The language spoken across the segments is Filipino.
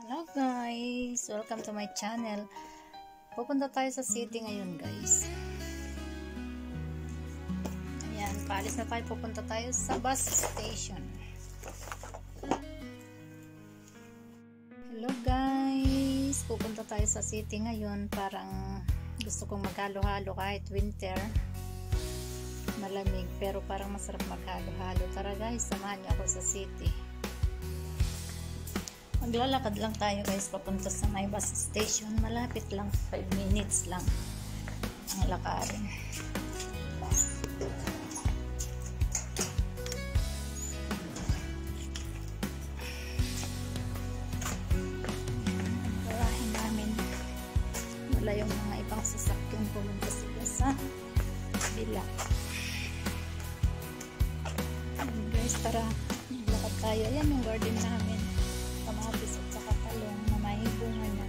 Hello guys! Welcome to my channel. Pupunta tayo sa city ngayon guys. Ayan, paalis na tayo. Pupunta tayo sa bus station. Hello guys! Pupunta tayo sa city ngayon. Parang gusto kong maghalo-halo kahit winter. Malamig pero parang masarap maghalo-halo. Tara guys, samahan niyo ako sa city. Maglalakad lang tayo guys papunta sa may bus station. Malapit lang, 5 minutes lang ang lakarin. Parahin namin wala yung mga ibang sasakyan, pumunta sila sa kabila. Guys, tara maglakad tayo. Ayan yung garden namin, kamatis at saka talong na may bunga na.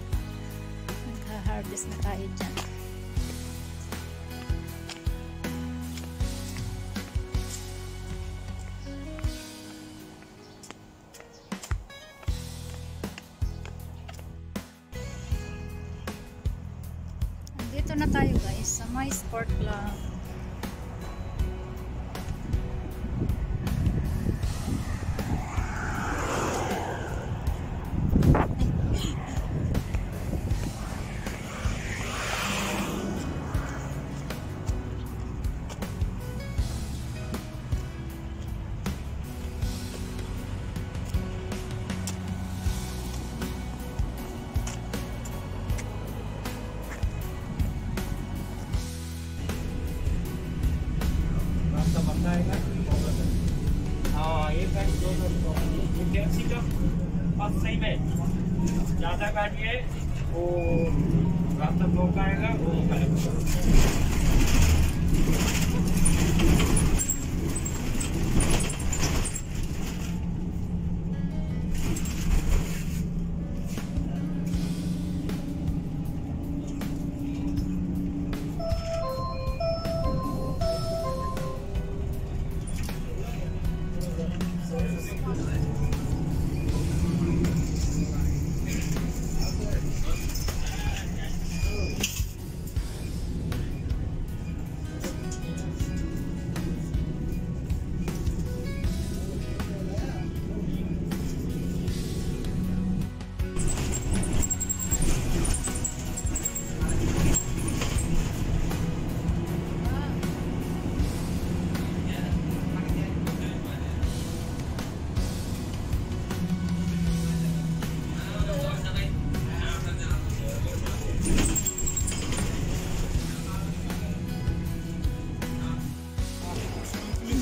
Nagha-harvest na tayo dyan. Dito na tayo guys sa my sport club. Taxi का 5 सही में ज़्यादा गाड़ी है वो रास्ता ब्लॉक आएगा वो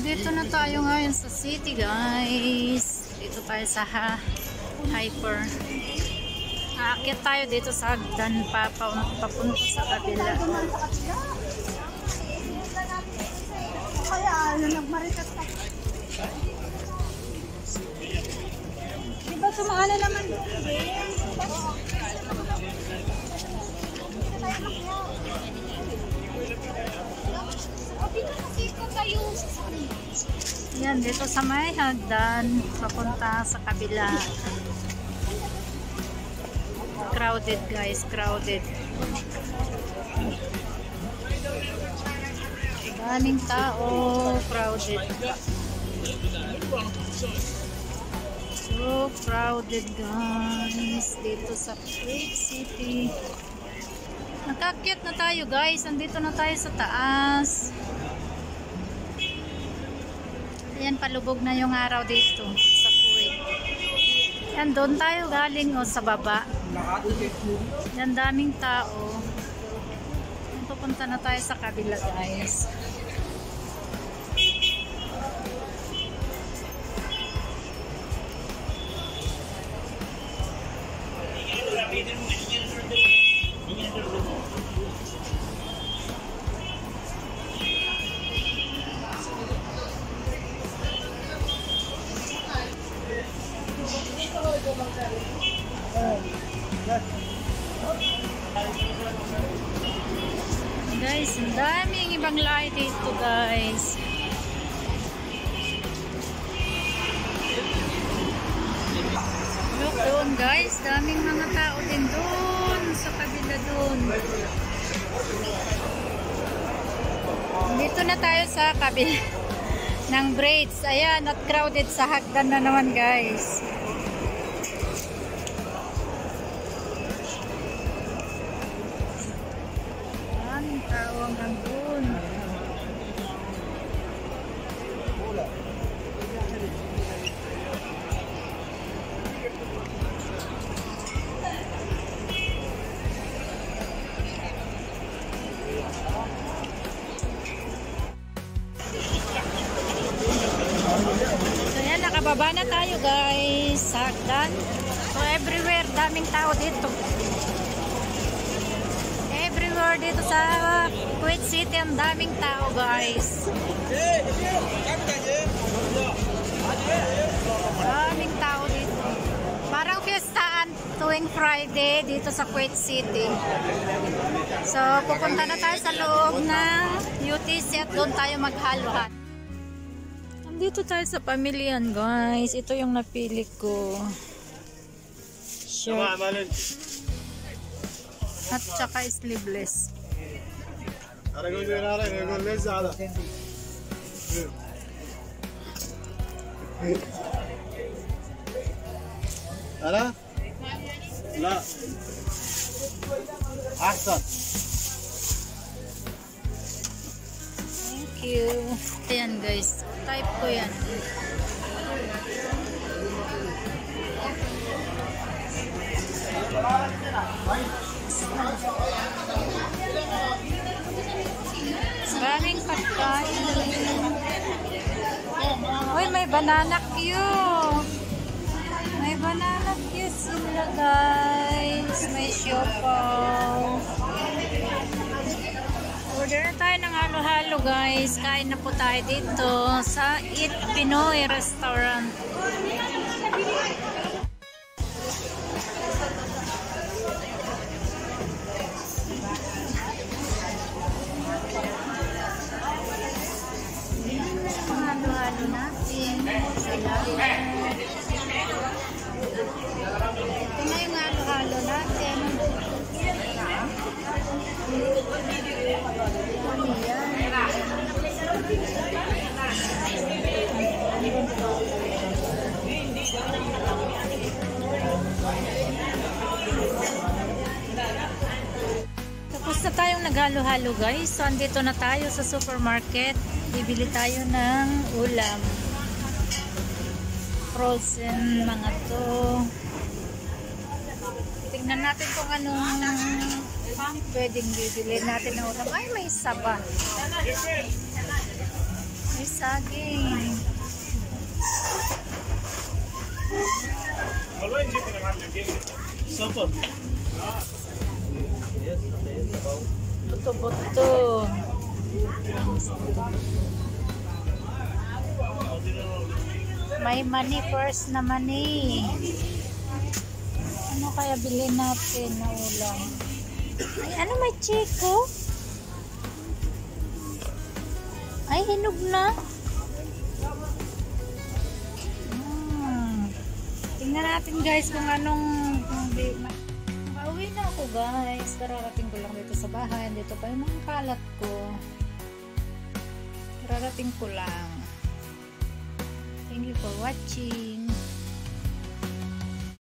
Dito na tayo ngayon sa city guys. Dito tayo sa Hyper. Aakyat tayo dito sa hagdan papunta sa kabila. Kaya nagmarikas ka. Diba sumala naman dito? Yan, dito sa may hagdan papunta sa kabila. Crowded guys, crowded. Daming tao, crowded. So crowded guys dito sa Kuwait City. Nakakyat na tayo guys, andito na tayo sa taas. Ayan, palubog na yung araw dito sa Kuwait. Yan, doon tayo galing o sa baba. Yan, daming tao. Yan, pupunta na tayo sa kabila guys. Guys, ang daming ibang lahi dito guys. Look, doon guys, daming mga tao din doon sa kabila doon. Dito na tayo sa kabila ng braids. Ayan, not crowded sa hagdan na naman guys. Daming tao hanggang doon. So yan, nakababa na tayo guys sa hagdan. So everywhere, daming tao dito. Everywhere dito sa Kuwait City, ang daming tao guys. Daming tao dito. Parang fiestaan tuwing Friday dito sa Kuwait City. So pupunta na tayo sa loob ng UTC at doon tayo maghalo-halo. Dito tayo sa pamilyan guys. Ito yung napili ko. Shirt. At saka sleeveless. أنا؟ لا أحسن. Thank you. Ayan guys. Type ko yan. Maraming pagkain. Uy, may banana queue. May banana queue sila guys. May siopaw. Order na tayo ng halo-halo guys. Kain na po tayo dito sa Eat Pinoy Restaurant. Halo-halo natin. Salamat. Ito na yung halo-halo natin. Tapos na tayong naghalo-halo guys. So andito na tayo sa supermarket. Bibili tayo ng ulam. Frozen mga to. Tingnan natin kung anong pwedeng bibili natin ng ulam. Ay, may saba. May saging. Buto-buto. May money first na money. Ano kaya bilhin natin na ulam? Ay, ano may chiko? Ay, hinog na. Tingnan natin guys kung anong pauwi na ako guys. Kararating ko lang dito sa bahay. Dito pa yung mga kalat ko. Kararating ko lang. Thank you for watching.